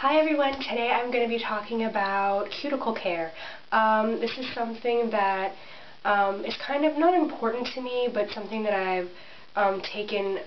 Hi everyone, today I'm going to be talking about cuticle care. This is something that is kind of not important to me, but something that I've taken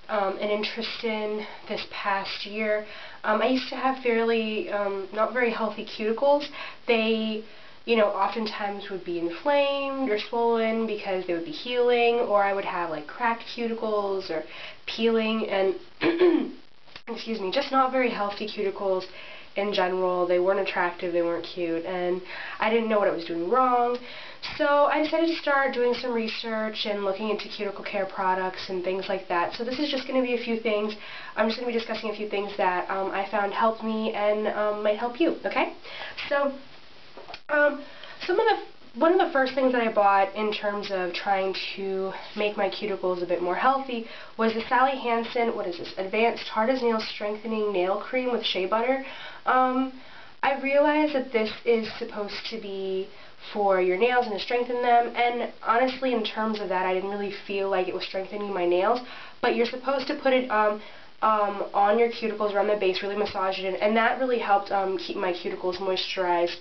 an interest in this past year. I used to have fairly not very healthy cuticles. They, oftentimes would be inflamed or swollen because they would be healing, or I would have like cracked cuticles or peeling and excuse me, just not very healthy cuticles in general. They weren't attractive, they weren't cute, and I didn't know what I was doing wrong. So I decided to start doing some research and looking into cuticle care products and things like that. So this is just going to be a few things. I'm just going to be discussing a few things that I found helped me and might help you, okay? So one of the first things that I bought in terms of trying to make my cuticles a bit more healthy was the Hansen, what is this, Advanced Hard as Nails Strengthening Nail Cream with Shea Butter. I realized that this is supposed to be for your nails and to strengthen them, and honestly in terms of that I didn't really feel like it was strengthening my nails, but you're supposed to put it on your cuticles around the base, really massage it in, and that really helped keep my cuticles moisturized.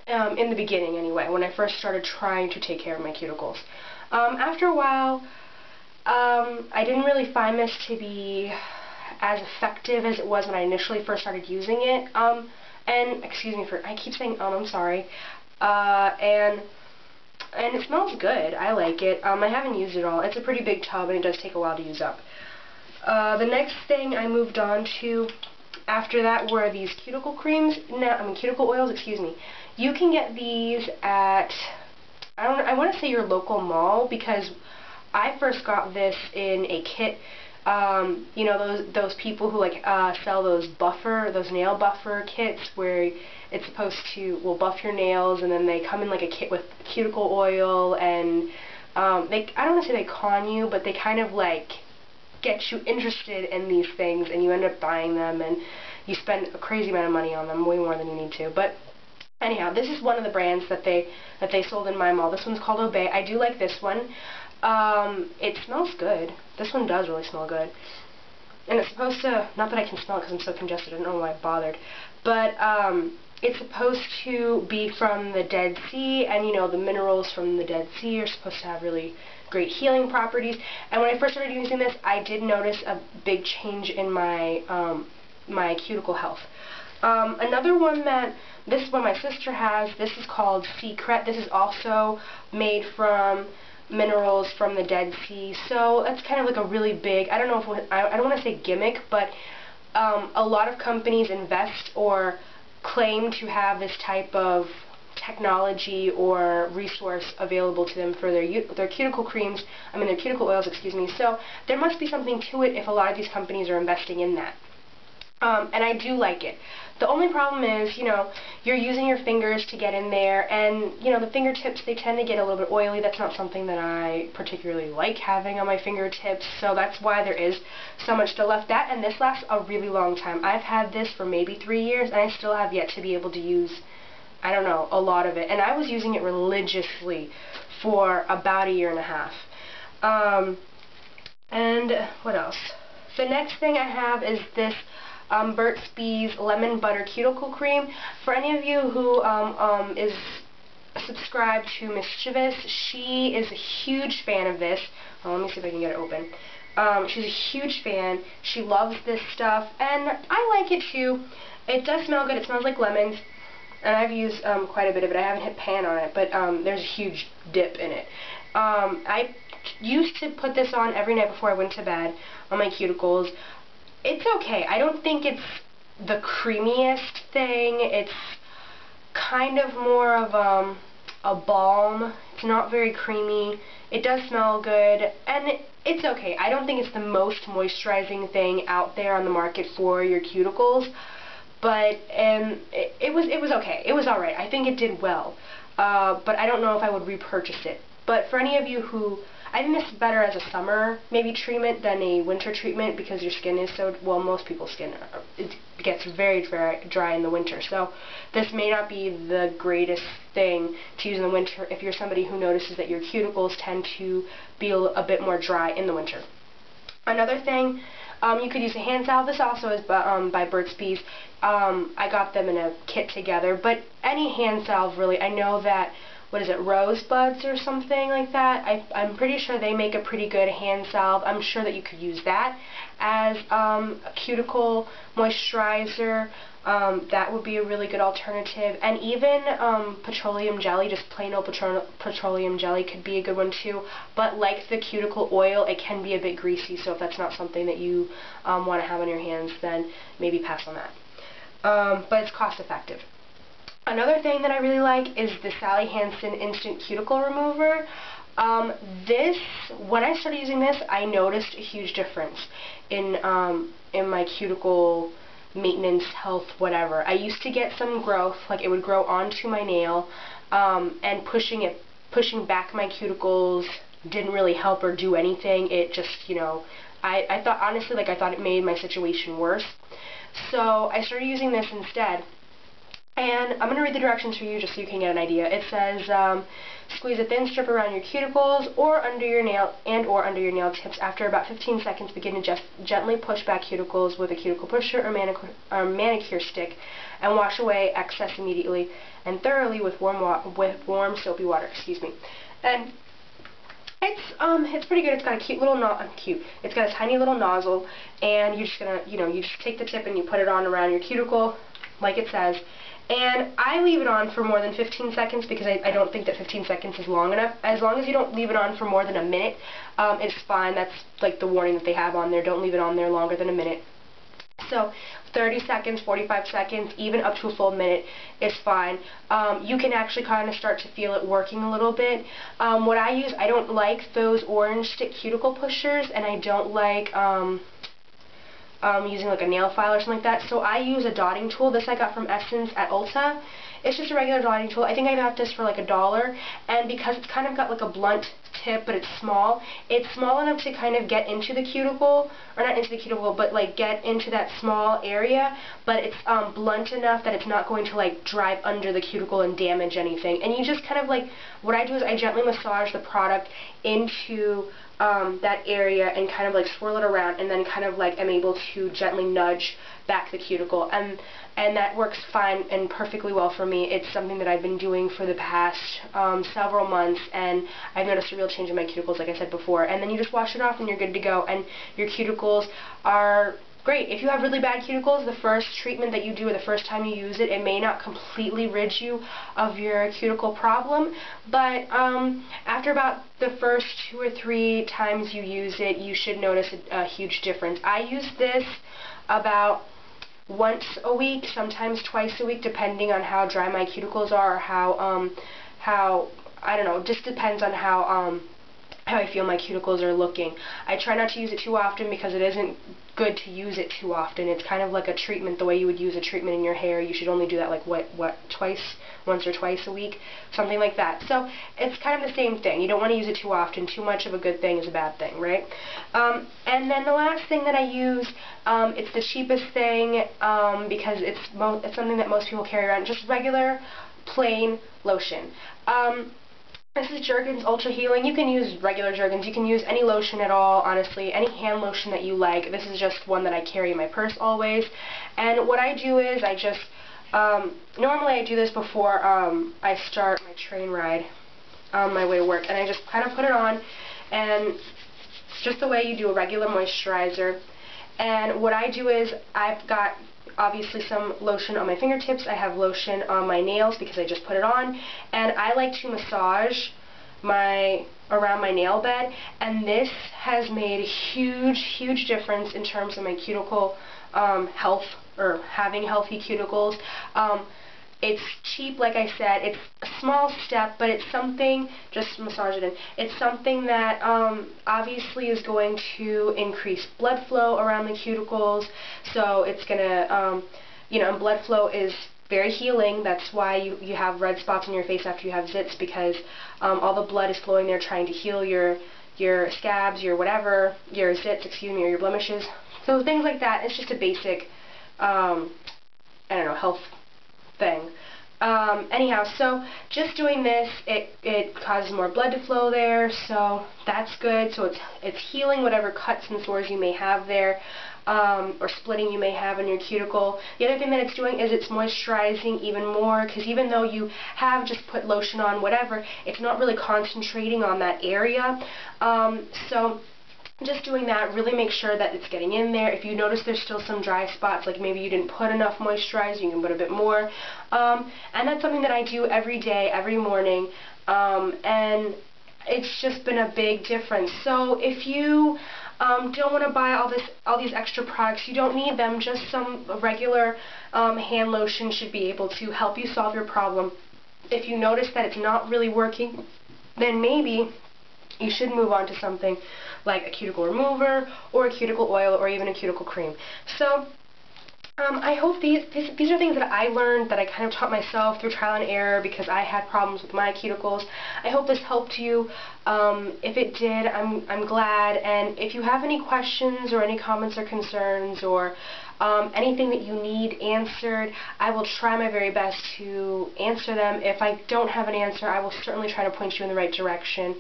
In the beginning anyway, when I first started trying to take care of my cuticles. After a while, I didn't really find this to be as effective as it was when I initially first started using it. And, excuse me for, I keep saying I'm sorry. And it smells good. I like it. I haven't used it all. It's a pretty big tub and it does take a while to use up. The next thing I moved on to after that were these cuticle creams. Cuticle oils, excuse me. You can get these at, I want to say your local mall, because I first got this in a kit. Those people who sell those nail buffer kits where it's supposed to, buff your nails, and then they come in like a kit with cuticle oil, and I don't want to say they con you, but they kind of like get you interested in these things, and you end up buying them, and you spend a crazy amount of money on them, way more than you need to. But anyhow, this is one of the brands that they sold in my mall. This one's called Obey. I do like this one. It smells good. This one does really smell good. And it's supposed to, not that I can smell it because I'm so congested, I don't know why I bothered, but it's supposed to be from the Dead Sea, and the minerals from the Dead Sea are supposed to have really great healing properties. And when I first started using this, I did notice a big change in my my cuticle health. Another one that this one my sister has, this is called SeaCret. This is also made from minerals from the Dead Sea. So that's kind of like a really big, I don't know if I don't want to say gimmick, but a lot of companies invest or claim to have this type of technology or resource available to them for their cuticle creams, their cuticle oils, excuse me. So there must be something to it if a lot of these companies are investing in that. And I do like it. The only problem is, you're using your fingers to get in there, and, the fingertips, they tend to get a little bit oily. That's not something that I particularly like having on my fingertips, so that's why there is so much still left. That, and this lasts a really long time. I've had this for maybe 3 years, and I still have yet to be able to use, I don't know, a lot of it. And I was using it religiously for about 1.5 years. And what else? The next thing I have is this Burt's Bees Lemon Butter Cuticle Cream. For any of you who is subscribed to Mischievous, she is a huge fan of this. Let me see if I can get it open. She's a huge fan. She loves this stuff, and I like it too. It does smell good. It smells like lemons, and I've used quite a bit of it. I haven't hit pan on it, but there's a huge dip in it. I used to put this on every night before I went to bed on my cuticles. It's okay. I don't think it's the creamiest thing. It's kind of more of a balm. It's not very creamy. It does smell good, and it's okay. I don't think it's the most moisturizing thing out there on the market for your cuticles, but it was okay. It was alright. I think it did well, but I don't know if I would repurchase it. But for any of you who, I think this is better as a summer maybe treatment than a winter treatment, because your skin is so, most people's skin, it gets very dry in the winter. So this may not be the greatest thing to use in the winter if you're somebody who notices that your cuticles tend to be a bit more dry in the winter. Another thing You could use a hand salve. This also is by Burt's Bees. I got them in a kit together, but any hand salve really. I know that, what is it, Rosebuds or something like that? I'm pretty sure they make a pretty good hand salve. I'm sure that you could use that as a cuticle moisturizer. That would be a really good alternative. And even petroleum jelly, just plain old petroleum jelly could be a good one too. But like the cuticle oil, it can be a bit greasy, so if that's not something that you want to have on your hands, then maybe pass on that. But it's cost effective. Another thing that I really like is the Hansen Instant Cuticle Remover. When I started using this, I noticed a huge difference in my cuticle maintenance, health, whatever. I used to get some growth, like it would grow onto my nail, and pushing back my cuticles didn't really help or do anything. It just, you know, I thought, honestly, like I thought it made my situation worse. So I started using this instead. And I'm going to read the directions for you just so you can get an idea. It says, squeeze a thin strip around your cuticles or under your nail nail tips. After about 15 seconds, begin to just gently push back cuticles with a cuticle pusher or manicure stick, and wash away excess immediately and thoroughly with warm soapy water. Excuse me. And it's pretty good. It's got a cute little It's got a tiny little nozzle, and you're just gonna, you just take the tip and you put it on around your cuticle, like it says. And I leave it on for more than 15 seconds because I don't think that 15 seconds is long enough. As long as you don't leave it on for more than a minute, it's fine. That's like the warning that they have on there. Don't leave it on there longer than a minute. So 30 seconds, 45 seconds, even up to a full minute is fine. You can actually kind of start to feel it working a little bit. What I use, I don't like those orange stick cuticle pushers, and I don't like using like a nail file or something like that. So I use a dotting tool. This I got from Essence at Ulta. It's just a regular dotting tool. I think I got this for like $1, and because it's kind of got like a blunt tip, but it's small enough to kind of get into the cuticle, or not into the cuticle, but like get into that small area, but it's blunt enough that it's not going to like drive under the cuticle and damage anything. And you just kind of like, what I do is I gently massage the product into that area and kind of like swirl it around, and then kind of like am able to gently nudge back the cuticle, and that works fine and perfectly well for me. It's something that I've been doing for the past several months, and I've noticed a real change in my cuticles, like I said before. And then you just wash it off and you're good to go, and your cuticles are great. If you have really bad cuticles, the first treatment that you do or the first time you use it, it may not completely rid you of your cuticle problem, but after about the first 2 or 3 times you use it, you should notice a huge difference. I use this about once a week, sometimes twice a week, depending on how dry my cuticles are, or how I don't know, it just depends on how I feel my cuticles are looking. I try not to use it too often because it isn't good to use it too often. It's kind of like a treatment, the way you would use a treatment in your hair. You should only do that like once or twice a week, something like that. So it's kind of the same thing. You don't want to use it too often. Too much of a good thing is a bad thing, right? And then the last thing that I use, it's the cheapest thing because it's something that most people carry around, just regular plain lotion. This is Jergen's Ultra Healing. You can use regular Jergens. You can use any lotion at all, honestly, any hand lotion that you like. This is just one that I carry in my purse always. And what I do is I just, normally I do this before I start my train ride on my way to work. And I just kind of put it on, and just the way you do a regular moisturizer. And what I do is I've got obviously some lotion on my fingertips. I have lotion on my nails because I just put it on, and I like to massage around my nail bed, and this has made a huge difference in terms of my cuticle health, or having healthy cuticles. It's cheap, like I said. It's a small step, but it's something, just massage it in, it's something that obviously is going to increase blood flow around the cuticles, so it's going to, and blood flow is very healing. That's why you have red spots on your face after you have zits, because all the blood is flowing there trying to heal your scabs, your whatever, your zits, excuse me, or your blemishes. So things like that. It's just a basic, I don't know, health thing. Anyhow, so just doing this, it causes more blood to flow there, so that's good. So it's healing whatever cuts and sores you may have there. or splitting you may have in your cuticle. The other thing that it's doing is it's moisturizing even more, because even though you have just put lotion on, whatever, it's not really concentrating on that area. So just doing that, really make sure that it's getting in there. If you notice there's still some dry spots, like maybe you didn't put enough moisturizer, you can put a bit more. And that's something that I do every day, every morning, and it's just been a big difference. So if you don't want to buy all these extra products, you don't need them. Just some regular hand lotion should be able to help you solve your problem. If you notice that it's not really working, then maybe you should move on to something like a cuticle remover or a cuticle oil or even a cuticle cream. So I hope these are things that I learned, that I kind of taught myself through trial and error because I had problems with my cuticles. I hope this helped you. If it did, I'm glad. And if you have any questions or any comments or concerns or anything that you need answered, I will try my very best to answer them. If I don't have an answer, I will certainly try to point you in the right direction.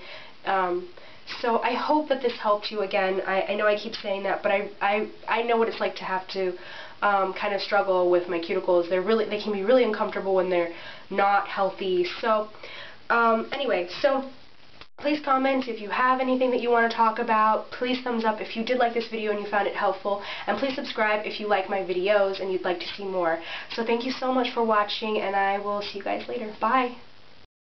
So I hope that this helped you. Again, I know I keep saying that, but I know what it's like to have to kind of struggle with my cuticles. They can be really uncomfortable when they're not healthy. So anyway, so please comment if you have anything that you want to talk about. Please thumbs up if you did like this video and you found it helpful, and please subscribe if you like my videos and you'd like to see more. So thank you so much for watching, and I will see you guys later. Bye!